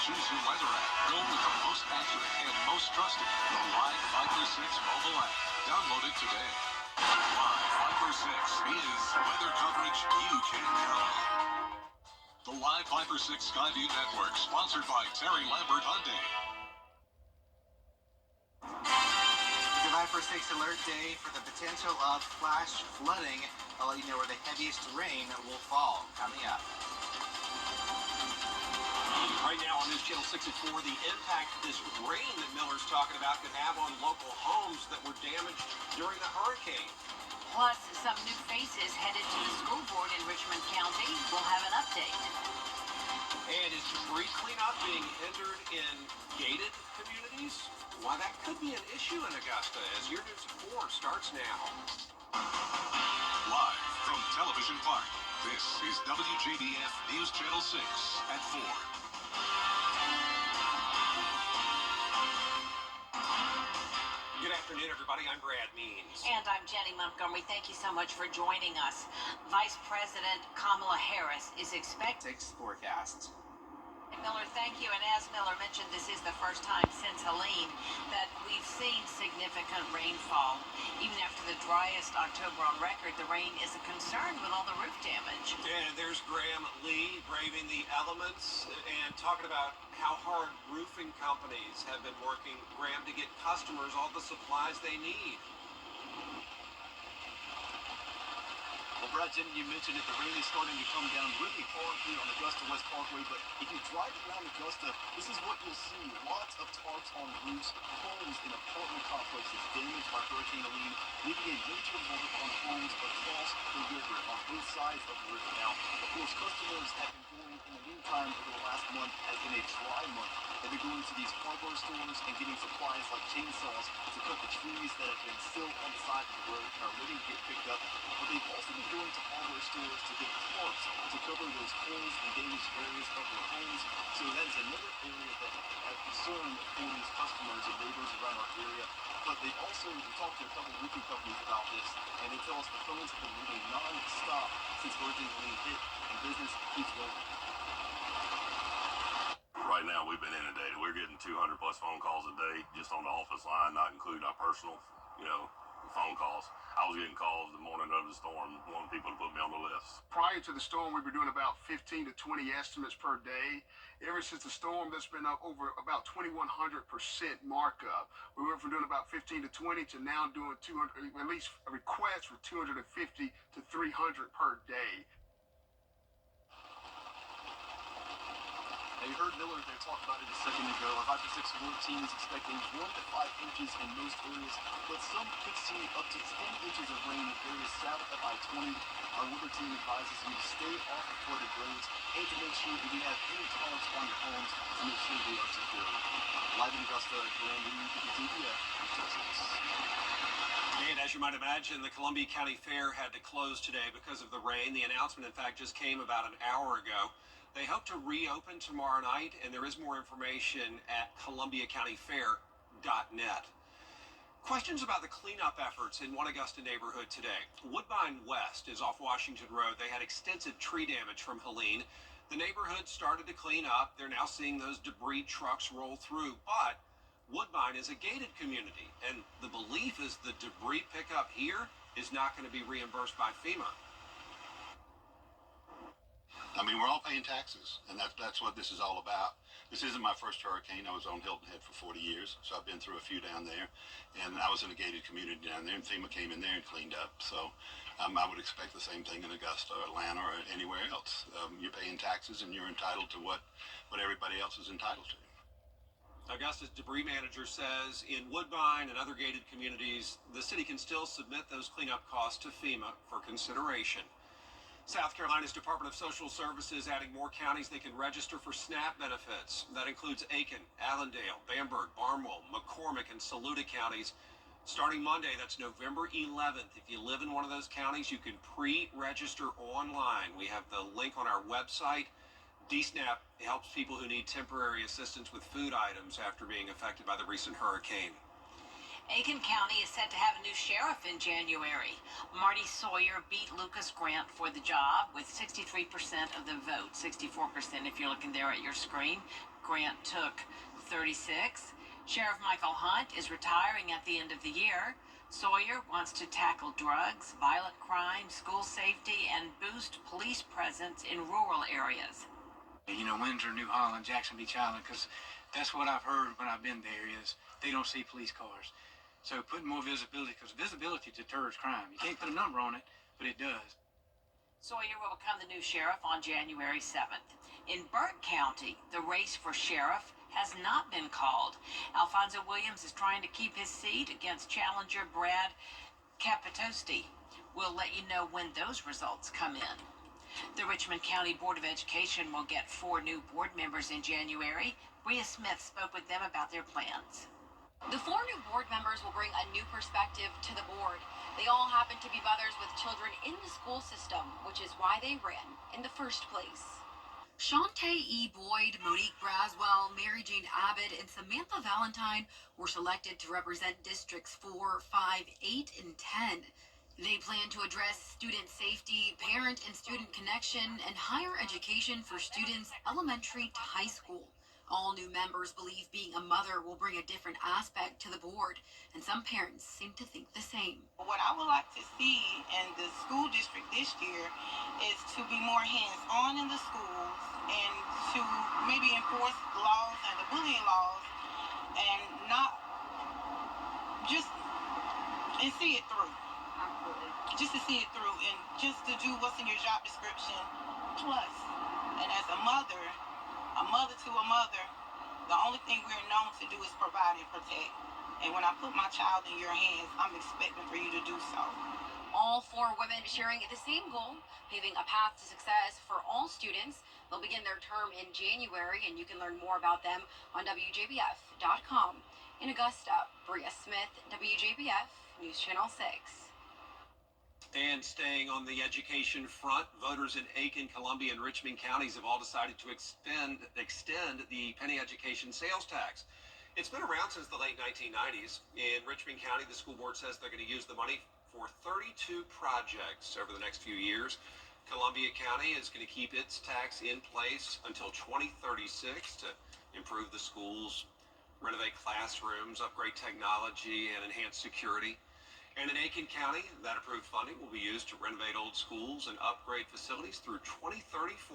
Choose your weather app. Go with the most accurate and most trusted, the Live 536 mobile app. Download it today. Live 536 is weather coverage you can count on. The Live 536 Skyview Network, sponsored by Terry Lambert Hyundai. The Live 536 alert day for the potential of flash flooding. I'll let you know where the heaviest rain will fall. Coming up. Right now on News Channel 6 at 4, the impact this rain that Miller's talking about could have on local homes that were damaged during the hurricane. Plus, some new faces headed to the school board in Richmond County. We'll have an update. And is debris cleanup being hindered in gated communities? Why, that could be an issue in Augusta as your News at 4 starts now. Live from Television Park, this is WJBF News Channel 6 at 4. Good afternoon, everybody. I'm Brad Means. And I'm Jenny Montgomery. Thank you so much for joining us. Vice President Kamala Harris is expected. 6 forecast. Miller, thank you. And as Miller mentioned, this is the first time since Helene that we've seen significant rainfall. Even after the driest October on record, the rain is a concern with all the roof damage. And there's Graham Lee braving the elements and talking about how hard roofing companies have been working, Graham, to get customers all the supplies they need. Well, Brad, Jenny, you mentioned it. The rain is starting to come down really hard here on Augusta West Parkway, but if you drive around Augusta, this is what you'll see. Lots of tarps on roofs, homes in apartment complexes damaged by Hurricane Helene, leaving a major mark on homes across the river, on both sides of the river. Now, of course, customers have been going in the meantime over the last month has been a dry month. They've been going to these hardware stores and getting supplies like chainsaws to cut the trees that have been still on the side of the road and are ready to get picked up. But they've also been going to hardware stores to get tarps to cover those holes and damaged areas of their homes. So that is another area that has concern for these customers and neighbors around our area. But they also, we talked to a couple of roofing companies about this, and they tell us the phones have been ringing non-stop since Hurricane Helene hit, and business keeps going. Right now, we've been inundated. We're getting 200 plus phone calls a day just on the office line, not including our personal, phone calls. I was getting calls the morning of the storm, wanting people to put me on the list. Prior to the storm, we were doing about 15 to 20 estimates per day. Ever since the storm, that's been up over about 2,100% markup. We went from doing about 15 to 20 to now doing 200, at least a request for 250 to 300 per day. Now, you heard Miller there talk about it a second ago. Our 5-6 alert team is expecting 1 to 5 inches in most areas, but some could see up to 10 inches of rain in areas south of I-20. Our weather team advises you to stay off the flooded roads and to make sure that you have any tarps on your homes to make sure they are secure. Live in Augusta, Graham Lee, WJBF, Texas. And as you might imagine, the Columbia County Fair had to close today because of the rain. The announcement, in fact, just came about an hour ago. They hope to reopen tomorrow night, and there is more information at columbiacountyfair.net. Questions about the cleanup efforts in one Augusta neighborhood today. Woodbine West is off Washington Road. They had extensive tree damage from Helene. The neighborhood started to clean up. They're now seeing those debris trucks roll through. But Woodbine is a gated community, and the belief is the debris pickup here is not going to be reimbursed by FEMA. I mean, we're all paying taxes, and that's what this is all about. This isn't my first hurricane. I was on Hilton Head for 40 years, so I've been through a few down there, and I was in a gated community down there, and FEMA came in there and cleaned up. So I would expect the same thing in Augusta or Atlanta or anywhere else. You're paying taxes, and you're entitled to what everybody else is entitled to. Augusta's debris manager says in Woodbine and other gated communities, the city can still submit those cleanup costs to FEMA for consideration. South Carolina's Department of Social Services adding more counties they can register for SNAP benefits. That includes Aiken, Allendale, Bamberg, Barnwell, McCormick, and Saluda counties. Starting Monday, that's November 11th. If you live in one of those counties, you can pre-register online. We have the link on our website. DSNAP helps people who need temporary assistance with food items after being affected by the recent hurricane. Aiken County is set to have a new sheriff in January. Marty Sawyer beat Lucas Grant for the job with 63% of the vote, 64% if you're looking there at your screen. Grant took 36. Sheriff Michael Hunt is retiring at the end of the year. Sawyer wants to tackle drugs, violent crime, school safety, and boost police presence in rural areas. You know, Windsor, New Holland, Jackson Beach Island, because that's what I've heard when I've been there is they don't see police cars. So putting more visibility, because visibility deters crime. You can't put a number on it, but it does. Sawyer will become the new sheriff on January 7th. In Burke County, the race for sheriff has not been called. Alfonso Williams is trying to keep his seat against challenger Brad Capitosti. We'll let you know when those results come in. The Richmond County Board of Education will get 4 new board members in January. Bria Smith spoke with them about their plans. The 4 new board members will bring a new perspective to the board. They all happen to be mothers with children in the school system, which is why they ran in the first place. Shantae E. Boyd, Monique Braswell, Mary Jane Abbott, and Samantha Valentine were selected to represent districts 4, 5, 8, and 10. They plan to address student safety, parent and student connection, and higher education for students elementary to high school. All new members believe being a mother will bring a different aspect to the board, and some parents seem to think the same. What I would like to see in the school district this year is to be more hands-on in the schools and to maybe enforce the laws and the bullying laws and not just and see it through. Just to see it through and just to do what's in your job description plus. And as a mother to a mother, the only thing we're known to do is provide and protect. And when I put my child in your hands, I'm expecting for you to do so. All 4 women sharing the same goal, paving a path to success for all students. They'll begin their term in January, and you can learn more about them on WJBF.com. In Augusta, Bria Smith, WJBF News Channel 6. And staying on the education front, voters in Aiken, Columbia, and Richmond counties have all decided to extend the penny education sales tax. It's been around since the late 1990s. In Richmond County, the school board says they're going to use the money for 32 projects over the next few years. Columbia County is going to keep its tax in place until 2036 to improve the schools, renovate classrooms, upgrade technology, and enhance security. And in Aiken County, that approved funding will be used to renovate old schools and upgrade facilities through 2034.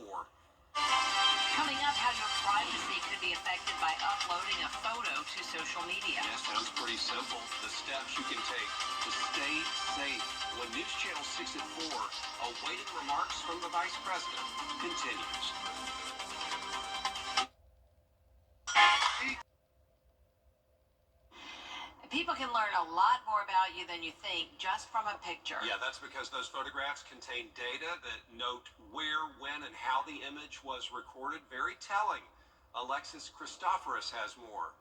Coming up, how your privacy could be affected by uploading a photo to social media. Yeah, sounds pretty simple. The steps you can take to stay safe. When News Channel 6 at 4, awaited remarks from the Vice President continues. People can learn a lot more about you than you think just from a picture. Yeah, that's because those photographs contain data that note where, when, and how the image was recorded. Very telling. Alexis Christoforous has more.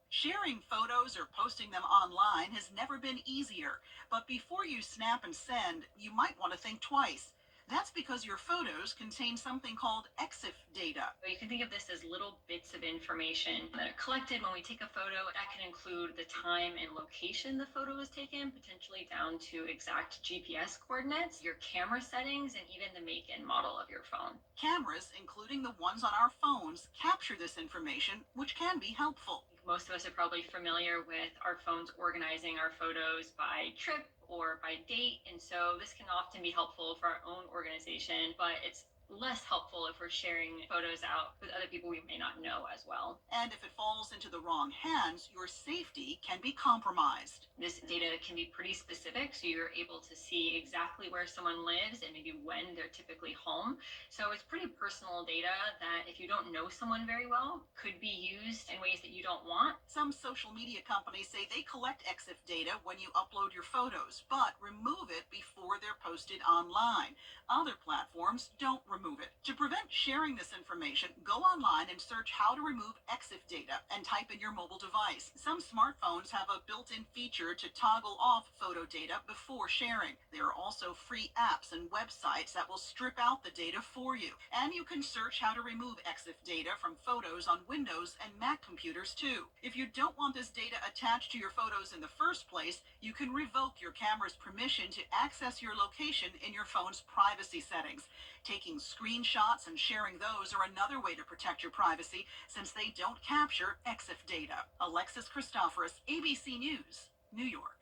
Sharing photos or posting them online has never been easier. But before you snap and send, you might want to think twice. That's because your photos contain something called EXIF data. You can think of this as little bits of information that are collected when we take a photo. That can include the time and location the photo was taken, potentially down to exact GPS coordinates, your camera settings, and even the make and model of your phone. Cameras, including the ones on our phones, capture this information, which can be helpful. Most of us are probably familiar with our phones organizing our photos by trip or by date, and so this can often be helpful for our own organization, but it's less helpful if we're sharing photos out with other people we may not know as well. And if it falls into the wrong hands, your safety can be compromised. This data can be pretty specific, so you're able to see exactly where someone lives and maybe when they're typically home. So it's pretty personal data that, if you don't know someone very well, could be used in ways that you don't want. Some social media companies say they collect EXIF data when you upload your photos, but remove it before they're posted online. Other platforms don't remove it. To prevent sharing this information, go online and search how to remove EXIF data and type in your mobile device. Some smartphones have a built-in feature to toggle off photo data before sharing. There are also free apps and websites that will strip out the data for you. And you can search how to remove EXIF data from photos on Windows and Mac computers too. If you don't want this data attached to your photos in the first place, you can revoke your camera's permission to access your location in your phone's privacy settings. Taking screenshots and sharing those are another way to protect your privacy since they don't capture EXIF data. Alexis Christoforous, ABC News, New York.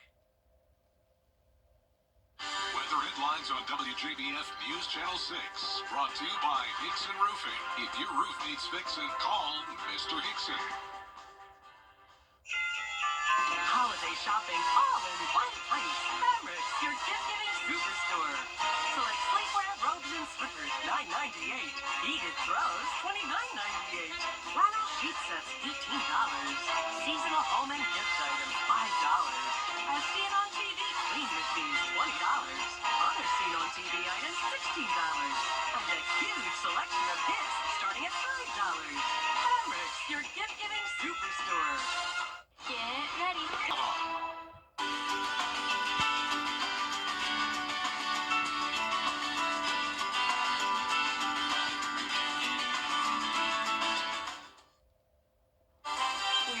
Weather headlines on WJBF News Channel 6. Brought to you by Hickson Roofing. If your roof needs fixing, call Mr. Hickson. Holiday shopping all in one place. Fabrics, your gift-giving superstore. Select sleepwear, robes, and slippers, $9.98. Heated throws, $29.98. Flannel sheet sets, $18. Seasonal home and gift items, $5. As seen on TV, clean machines, $20. Other seen on TV items, $16. And a huge selection of gifts starting at $5. Fabrics, your gift-giving superstore. Get ready. We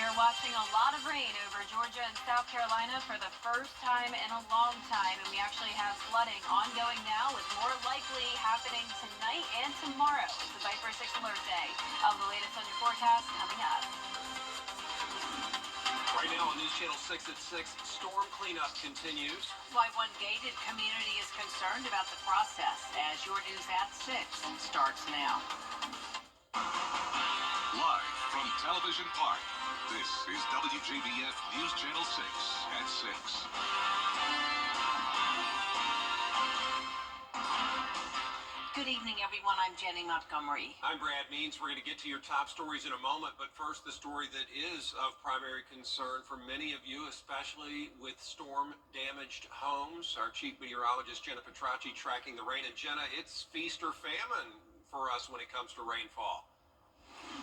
are watching a lot of rain over Georgia and South Carolina for the first time in a long time, and we actually have flooding ongoing now with more likely happening tonight and tomorrow. It's the Viper 6 Alert Day. Of the latest on your forecast coming up. Right now on News Channel 6 at 6, storm cleanup continues. That's why one gated community is concerned about the process as your news at 6 starts now. Live from Television Park, this is WJBF News Channel 6 at 6. Good evening, everyone. I'm Jenny Montgomery. I'm Brad Means. We're going to get to your top stories in a moment, but first, the story that is of primary concern for many of you, especially with storm-damaged homes. Our chief meteorologist, Jenna Petracci, tracking the rain. And Jenna, it's feast or famine for us when it comes to rainfall.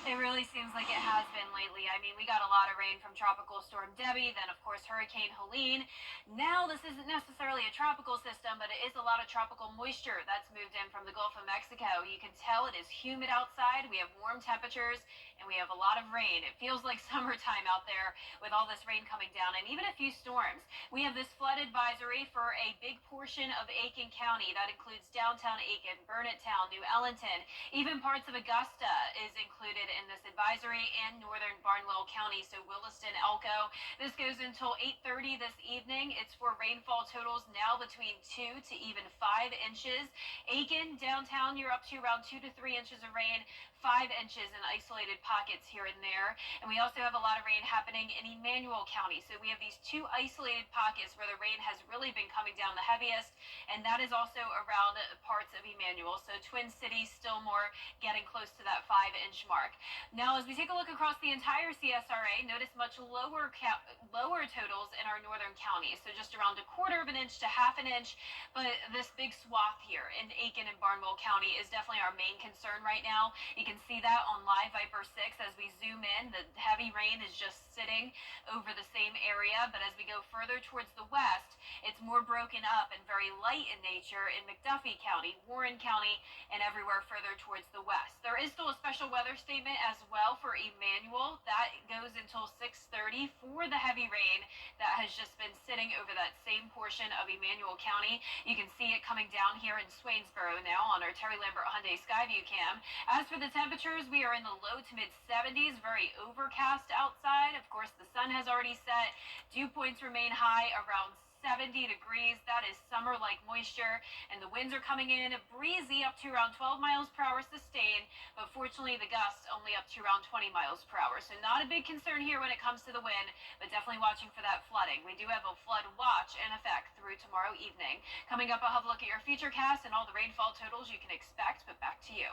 It really seems like it has been lately. I mean, we got a lot of rain from Tropical Storm Debbie, then, of course, Hurricane Helene. Now, this isn't necessarily a tropical system, but it is a lot of tropical moisture that's moved in from the Gulf of Mexico. You can tell it is humid outside. We have warm temperatures, and we have a lot of rain. It feels like summertime out there with all this rain coming down, and even a few storms. We have this flood advisory for a big portion of Aiken County. That includes downtown Aiken, Burnett Town, New Ellenton. Even parts of Augusta is included in this advisory, and northern Barnwell County, so Williston, Elko. This goes until 8:30 this evening. It's for rainfall totals now between 2 to even 5 inches. Aiken, downtown, you're up to around 2 to 3 inches of rain. 5 inches in isolated pockets here and there. And we also have a lot of rain happening in Emmanuel County. So we have these 2 isolated pockets where the rain has really been coming down the heaviest, and that is also around parts of Emmanuel. So Twin Cities still more getting close to that 5-inch mark. Now, as we take a look across the entire CSRA, notice much lower totals in our northern counties. So just around 1/4 of an inch to 1/2 inch. But this big swath here in Aiken and Barnwell County is definitely our main concern right now. You can see that on live Viper 6 as we zoom in. The heavy rain is just sitting over the same area, but as we go further towards the west, it's more broken up and very light in nature in McDuffie County, Warren County, and everywhere further towards the west. There is still a special weather statement as well for Emmanuel. That goes until 6:30 for the heavy rain that has just been sitting over that same portion of Emmanuel County. You can see it coming down here in Swainsboro now on our Terry Lambert Hyundai Skyview cam. As for the temperatures, we are in the low to mid 70s, very overcast outside. Of course, the sun has already set. Dew points remain high around 70 degrees. That is summer-like moisture, and the winds are coming in breezy up to around 12 miles per hour sustained, but fortunately the gusts only up to around 20 miles per hour. So not a big concern here when it comes to the wind, but definitely watching for that flooding. We do have a flood watch in effect through tomorrow evening. Coming up, I'll have a look at your futurecast and all the rainfall totals you can expect, but back to you.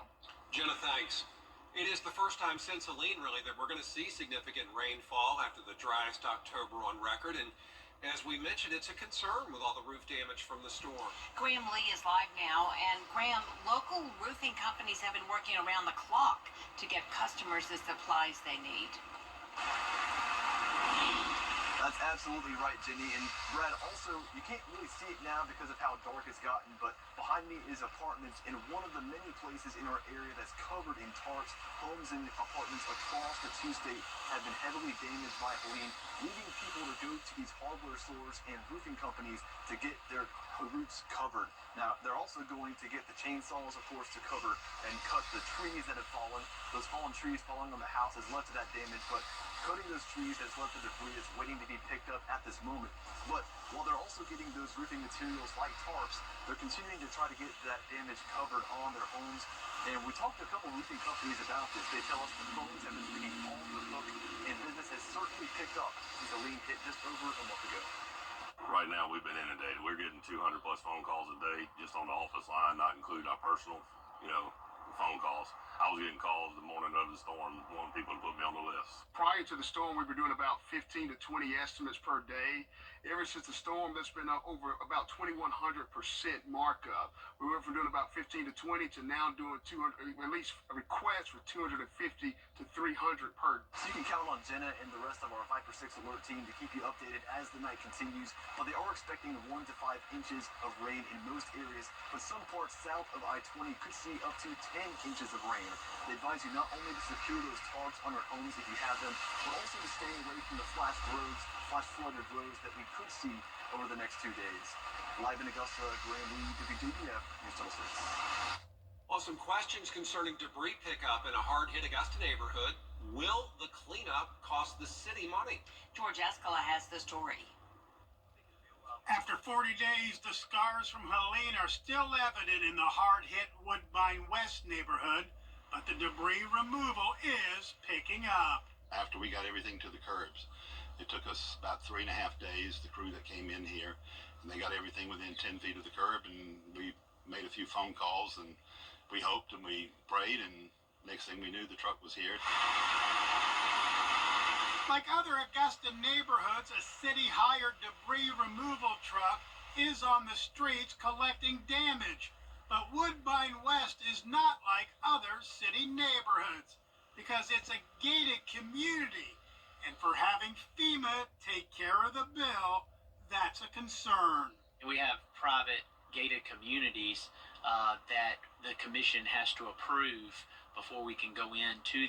Jenna, thanks. It is the first time since Helene, really, that we're going to see significant rainfall after the driest October on record. And As we mentioned, it's a concern with all the roof damage from the storm. Graham Lee is live now, and Graham, local roofing companies have been working around the clock to get customers the supplies they need. That's absolutely right, Jenny. And Brad, also, you can't really see it now because of how dark it's gotten, but behind me is apartments, and one of the many places in our area that's covered in tarps. Homes and apartments across the two-state have been heavily damaged by Helene, leaving people to go to these hardware stores and roofing companies to get their roofs covered. Now, they're also going to get the chainsaws, of course, to cover and cut the trees that have fallen. Those fallen trees falling on the house has led to that damage, but cutting those trees has left the debris that's waiting to be picked up at this moment. But while they're also getting those roofing materials like tarps, they're continuing to try to get that damage covered on their homes. And we talked to a couple roofing companies about this. They tell us the phones have been ringing off the hook, and business has certainly picked up since Helene hit just over a month ago. Right now, we've been inundated. We're getting 200 plus phone calls a day just on the office line, not including our personal, phone calls. I was getting calls the morning of the storm, wanting people to put me on the list. Prior to the storm, we were doing about 15 to 20 estimates per day. Ever since the storm, that's been up over about 2,100% markup. We went from doing about 15 to 20 to now doing 200, at least a request for 250 to 300 per. So you can count on Jenna and the rest of our 5-6 alert team to keep you updated as the night continues. But they are expecting 1 to 5 inches of rain in most areas, but some parts south of I-20 could see up to 10 inches of rain. They advise you not only to secure those tarps on your homes if you have them, but also to stay away from the flash flooded roads that we could see over the next 2 days. Live in Augusta, Graham Lee, WJBF, News Channel 6. Well, some questions concerning debris pickup in a hard-hit Augusta neighborhood. Will the cleanup cost the city money? George Escala has the story. After 40 days, the scars from Helene are still evident in the hard-hit Woodbine West neighborhood, but the debris removal is picking up. After we got everything to the curbs, it took us about 3.5 days, the crew that came in here, and they got everything within 10 feet of the curb, and we made a few phone calls, and we hoped and we prayed, and next thing we knew, the truck was here. Like other Augusta neighborhoods, a city-hired debris removal truck is on the streets collecting damage. But Woodbine West is not like other city neighborhoods because it's a gated community. And for having FEMA take care of the bill, that's a concern. We have private gated communities that the commission has to approve before we can go into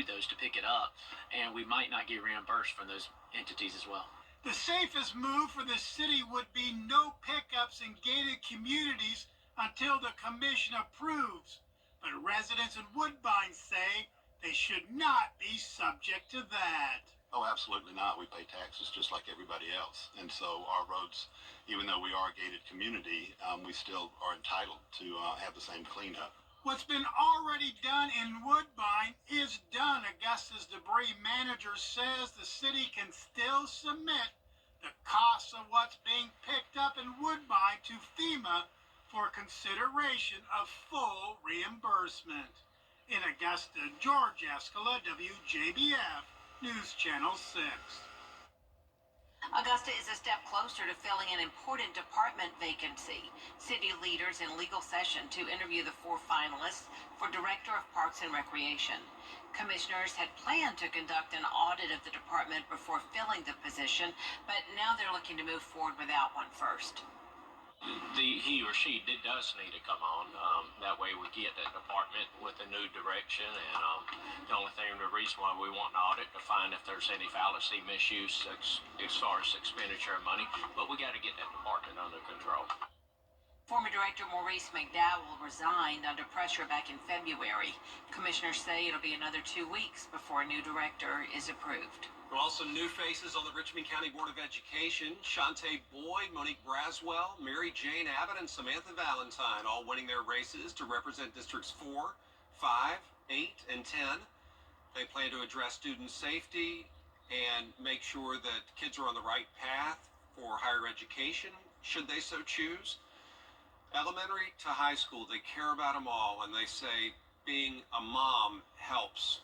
those to pick it up, and we might not get reimbursed from those entities as well. The safest move for the city would be no pickups in gated communities until the commission approves. But residents in Woodbine say they should not be subject to that. Oh, absolutely not. We pay taxes just like everybody else. And so our roads, even though we are a gated community, we still are entitled to have the same cleanup. What's been already done in Woodbine is done. Augusta's debris manager says the city can still submit the costs of what's being picked up in Woodbine to FEMA for consideration of full reimbursement. In Augusta, George Escala, WJBF, News Channel 6. Augusta is a step closer to filling an important department vacancy. City leaders in legal session to interview the 4 finalists for Director of Parks and Recreation. Commissioners had planned to conduct an audit of the department before filling the position, but now they're looking to move forward with that one first. He or she does need to come on. That way we get that department with a new direction. And the reason why we want an audit to find if there's any fallacy, misuse as far as expenditure of money. But we got to get that department under control. Former Director Maurice McDowell resigned under pressure back in February. Commissioners say it'll be another 2 weeks before a new director is approved. Also, new faces on the Richmond County Board of Education. Shantae Boyd, Monique Braswell, Mary Jane Abbott, and Samantha Valentine all winning their races to represent Districts 4, 5, 8, and 10. They plan to address student safety and make sure that kids are on the right path for higher education, should they so choose. Elementary to high school, they care about them all, and they say being a mom helps.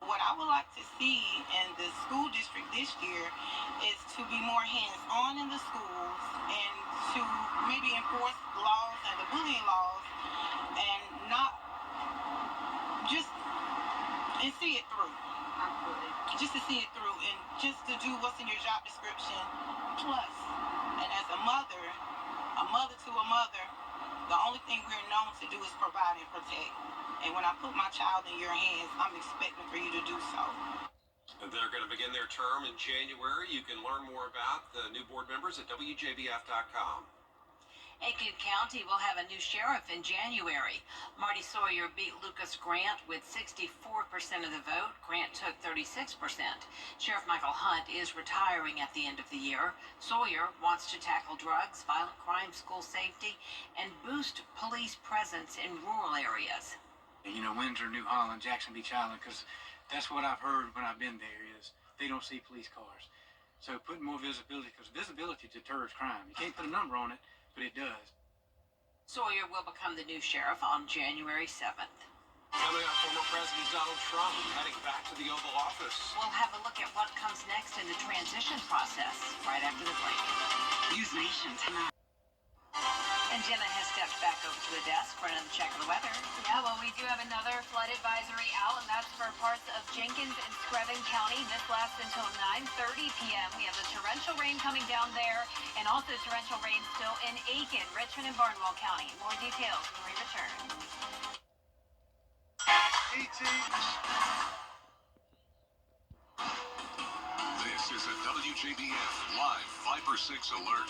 What I would like to see in the school district this year is to be more hands-on in the schools and to maybe enforce laws and the bullying laws and not just and see it through. Absolutely. Just to see it through and just to do what's in your job description plus. And as a mother to a mother, the only thing we're known to do is provide and protect. And when I put my child in your hands, I'm expecting for you to do so. They're going to begin their term in January. You can learn more about the new board members at WJBF.com. Aiken County will have a new sheriff in January. Marty Sawyer beat Lucas Grant with 64% of the vote. Grant took 36%. Sheriff Michael Hunt is retiring at the end of the year. Sawyer wants to tackle drugs, violent crime, school safety, and boost police presence in rural areas. You know, Windsor, New Holland, Jackson Beach Island, because that's what I've heard when I've been there is they don't see police cars. So putting more visibility, because visibility deters crime. You can't put a number on it, but it does. Sawyer will become the new sheriff on January 7th. Coming up, former President Donald Trump heading back to the Oval Office. We'll have a look at what comes next in the transition process right after the break. News Nation tonight. And Jenna has stepped back over to the desk for another check of the weather. Yeah, well, we do have another flood advisory out, and that's for parts of Jenkins and Screven County. This lasts until 9:30 p.m. We have the torrential rain coming down there, and also torrential rain still in Aiken, Richmond, and Barnwell County. More details when we return. This is a WJBF Live 5/6 alert.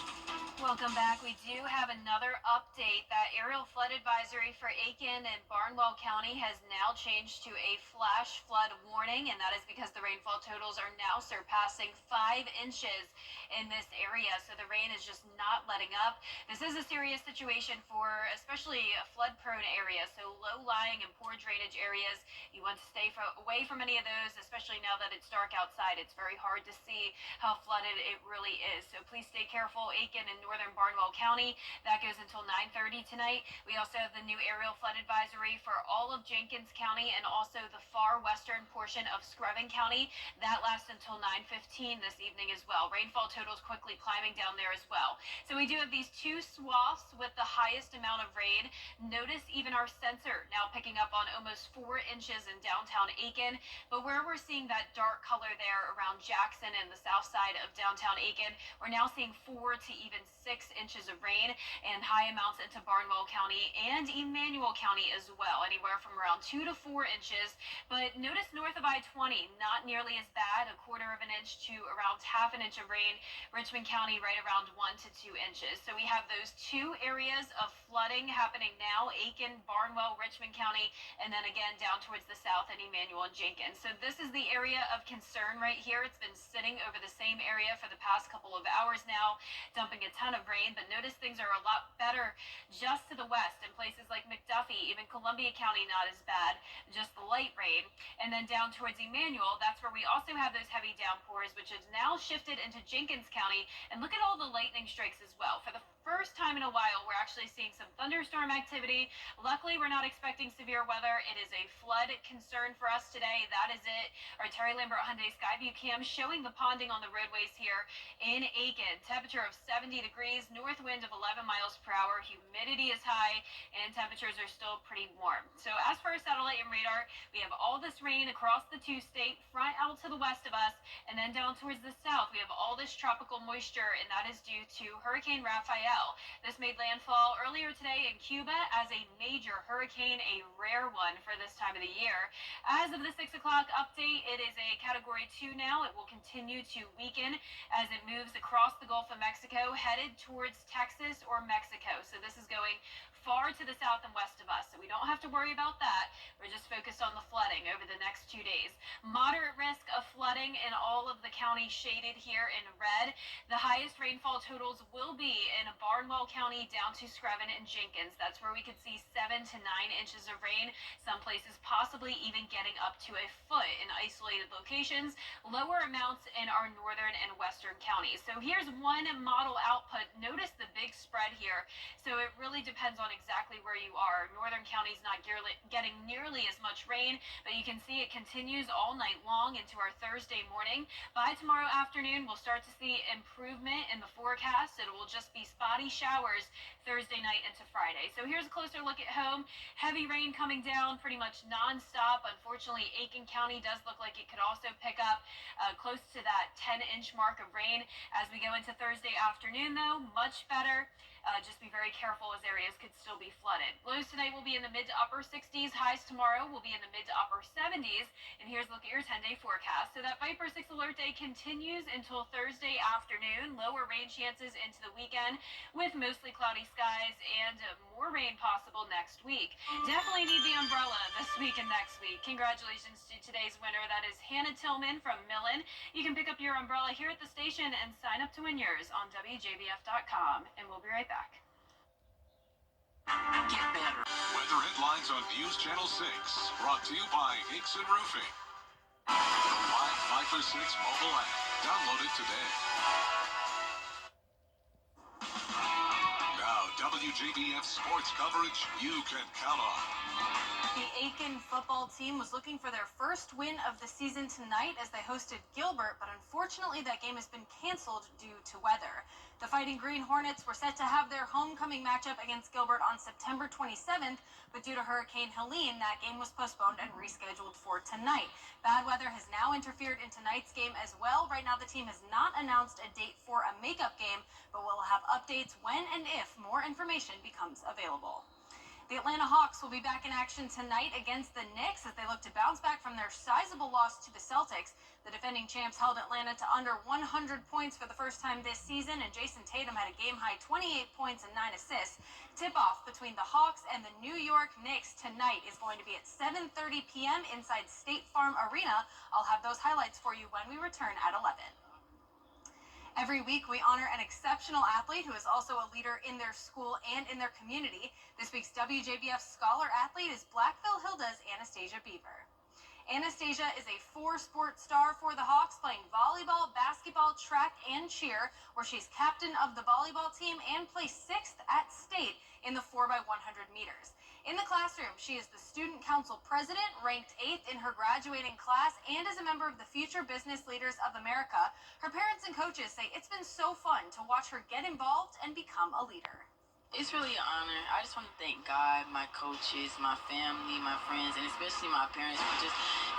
Welcome back. We do have another update. That aerial flood advisory for Aiken and Barnwell County has now changed to a flash flood warning, and that is because the rainfall totals are now surpassing 5 inches in this area. So the rain is just not letting up. This is a serious situation for especially flood-prone areas, so low-lying and poor drainage areas. You want to stay away from any of those, especially now that it's dark outside. It's very hard to see how flooded it really is. So please stay careful. Aiken and northern Barnwell County, that goes until 9:30 tonight. We also have the new aerial flood advisory for all of Jenkins County and also the far western portion of Screven County. That lasts until 9:15 this evening as well. Rainfall totals quickly climbing down there as well. So we do have these two swaths with the highest amount of rain. Notice even our sensor now picking up on almost 4 inches in downtown Aiken, but where we're seeing that dark color there around Jackson and the south side of downtown Aiken, we're now seeing 4 to even 6 inches of rain and high amounts into Barnwell County and Emmanuel County as well, anywhere from around 2 to 4 inches. But notice north of I-20, not nearly as bad, 1/4 inch to around 1/2 inch of rain. Richmond County right around 1 to 2 inches. So we have those two areas of flooding happening now, Aiken, Barnwell, Richmond County, and then again down towards the south in Emmanuel and Jenkins. So this is the area of concern right here. It's been sitting over the same area for the past couple of hours now, dumping a ton of rain, but notice things are a lot better just to the west in places like McDuffie, even Columbia County not as bad, just the light rain. And then down towards Emmanuel, that's where we also have those heavy downpours, which has now shifted into Jenkins County. And look at all the lightning strikes as well. For the first time in a while, we're actually seeing some thunderstorm activity. Luckily, we're not expecting severe weather. It is a flood concern for us today. That is it. Our Terry Lambert Hyundai Skyview cam showing the ponding on the roadways here in Aiken. Temperature of 70 degrees, north wind of 11 miles per hour. Humidity is high, and temperatures are still pretty warm. So as for our satellite and radar, we have all this rain across the two-state front out to the west of us, and then down towards the south, we have all this tropical moisture, and that is due to Hurricane Raphael. This made landfall earlier today in Cuba as a major hurricane, a rare one for this time of the year. As of the 6 o'clock update, it is a Category 2 now. It will continue to weaken as it moves across the Gulf of Mexico, headed towards Texas or Mexico. So this is going far to the south and west of us, so we don't have to worry about that. We're just focused on the flooding over the next 2 days. Moderate risk of flooding in all of the counties shaded here in red. The highest rainfall totals will be in Barnwell County down to Screven and Jenkins. That's where we could see 7 to 9 inches of rain. Some places possibly even getting up to a foot in isolated locations. Lower amounts in our northern and western counties. So here's one model output. Notice the big spread here. So it really depends on exactly where you are. Northern counties not getting nearly nearly as much rain, but you can see it continues all night long into our Thursday morning. By tomorrow afternoon, we'll start to see improvement in the forecast. It will just be spotty showers Thursday night into Friday. So here's a closer look at home. Heavy rain coming down pretty much nonstop. Unfortunately, Aiken County does look like it could also pick up close to that 10-inch mark of rain as we go into Thursday afternoon, though. Much better. Just be very careful as areas could still be flooded. Lows tonight will be in the mid to upper 60s. Highs tomorrow will be in the mid to upper 70s. And here's a look at your 10-day forecast. So that Viper 6 alert day continues until Thursday afternoon. Lower rain chances into the weekend with mostly cloudy skies and more rain possible next week. Definitely need the umbrella this week and next week. Congratulations to today's winner. That is Hannah Tillman from Millen. You can pick up your umbrella here at the station and sign up to win yours on WJBF.com. And we'll be right back. Get better. Weather headlines on News Channel 6. Brought to you by Hickson Roofing. The live Viper 6 mobile app. Download it today. Now, WJBF sports coverage you can count on. The Aiken football team was looking for their first win of the season tonight as they hosted Gilbert, but unfortunately that game has been canceled due to weather. The Fighting Green Hornets were set to have their homecoming matchup against Gilbert on September 27th, but due to Hurricane Helene, that game was postponed and rescheduled for tonight. Bad weather has now interfered in tonight's game as well. Right now the team has not announced a date for a makeup game, but we'll have updates when and if more information becomes available. The Atlanta Hawks will be back in action tonight against the Knicks as they look to bounce back from their sizable loss to the Celtics. The defending champs held Atlanta to under 100 points for the first time this season, and Jason Tatum had a game-high 28 points and 9 assists. Tip-off between the Hawks and the New York Knicks tonight is going to be at 7:30 p.m. inside State Farm Arena. I'll have those highlights for you when we return at 11. Every week, we honor an exceptional athlete who is also a leader in their school and in their community. This week's WJBF Scholar Athlete is Blackville Hilda's Anastasia Beaver. Anastasia is a four-sport star for the Hawks, playing volleyball, basketball, track, and cheer, where she's captain of the volleyball team and placed 6th at state in the 4x100 meters. In the classroom, she is the student council president, ranked 8th in her graduating class, and is a member of the Future Business Leaders of America. Her parents and coaches say it's been so fun to watch her get involved and become a leader. It's really an honor. I just want to thank God, my coaches, my family, my friends, and especially my parents for just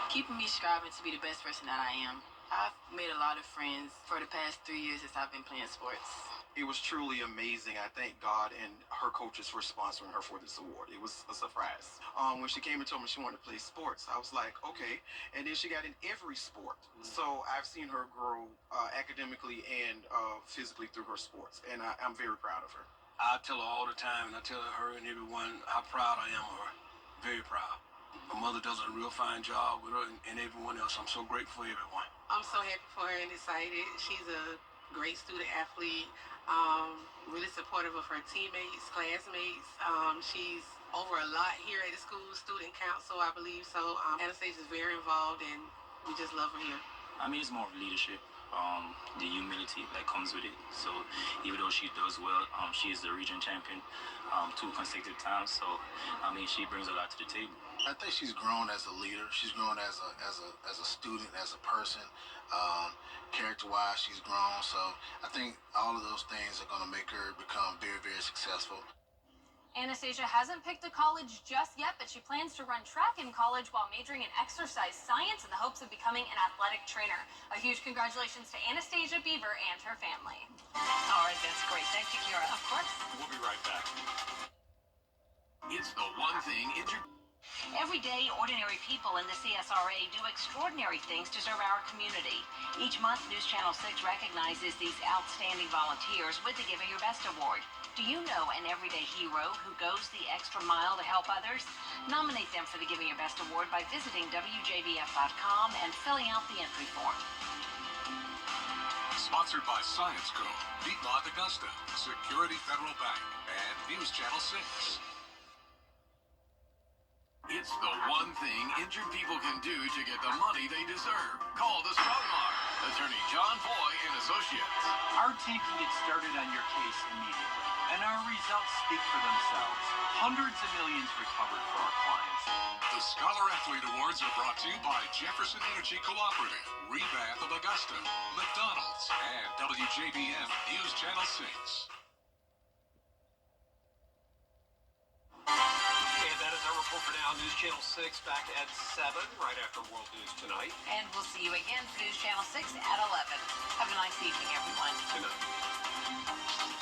keeping me striving to be the best person that I am. I've made a lot of friends for the past 3 years since I've been playing sports. It was truly amazing. I thank God and her coaches for sponsoring her for this award. It was a surprise. When she came and told me she wanted to play sports, I was like, okay. And then she got in every sport. So I've seen her grow academically and physically through her sports. And I'm very proud of her. I tell her all the time, and I tell her and everyone how proud I am of her. Very proud. Her mother does a real fine job with her and everyone else. I'm so grateful for everyone. I'm so happy for her and excited. She's a great student athlete. Really supportive of her teammates, classmates. She's over a lot here at the school, student council, I believe. So Anastasia is very involved, and we just love her here. I mean, it's more of leadership, the humility that comes with it. So even though she does well, she is the region champion 2 consecutive times. So I mean, she brings a lot to the table. I think she's grown as a leader. She's grown as a student, as a person. Character-wise, she's grown. So I think all of those things are going to make her become very, very successful. Anastasia hasn't picked a college just yet, but she plans to run track in college while majoring in exercise science in the hopes of becoming an athletic trainer. A huge congratulations to Anastasia Beaver and her family. All right, that's great. Thank you, Kira. Of course. We'll be right back. It's the one thing Every day, ordinary people in the CSRA do extraordinary things to serve our community. Each month, News Channel 6 recognizes these outstanding volunteers with the Giving Your Best Award. Do you know an everyday hero who goes the extra mile to help others? Nominate them for the Giving Your Best Award by visiting WJBF.com and filling out the entry form. Sponsored by Science Co., Piedmont Augusta, Security Federal Bank, and News Channel 6. It's the one thing injured people can do to get the money they deserve. Call the Strong Arm. Attorney John Foy and Associates. Our team can get started on your case immediately, and our results speak for themselves. Hundreds of millions recovered for our clients. headlines. The Scholar Athlete Awards are brought to you by Jefferson Energy Cooperative, Rebath of Augusta, McDonald's, and WJBF News Channel 6. And that is our report for now. News Channel 6 back at 7, right after World News Tonight. And we'll see you again for News Channel 6 at 11. Have a nice evening, everyone. Good night.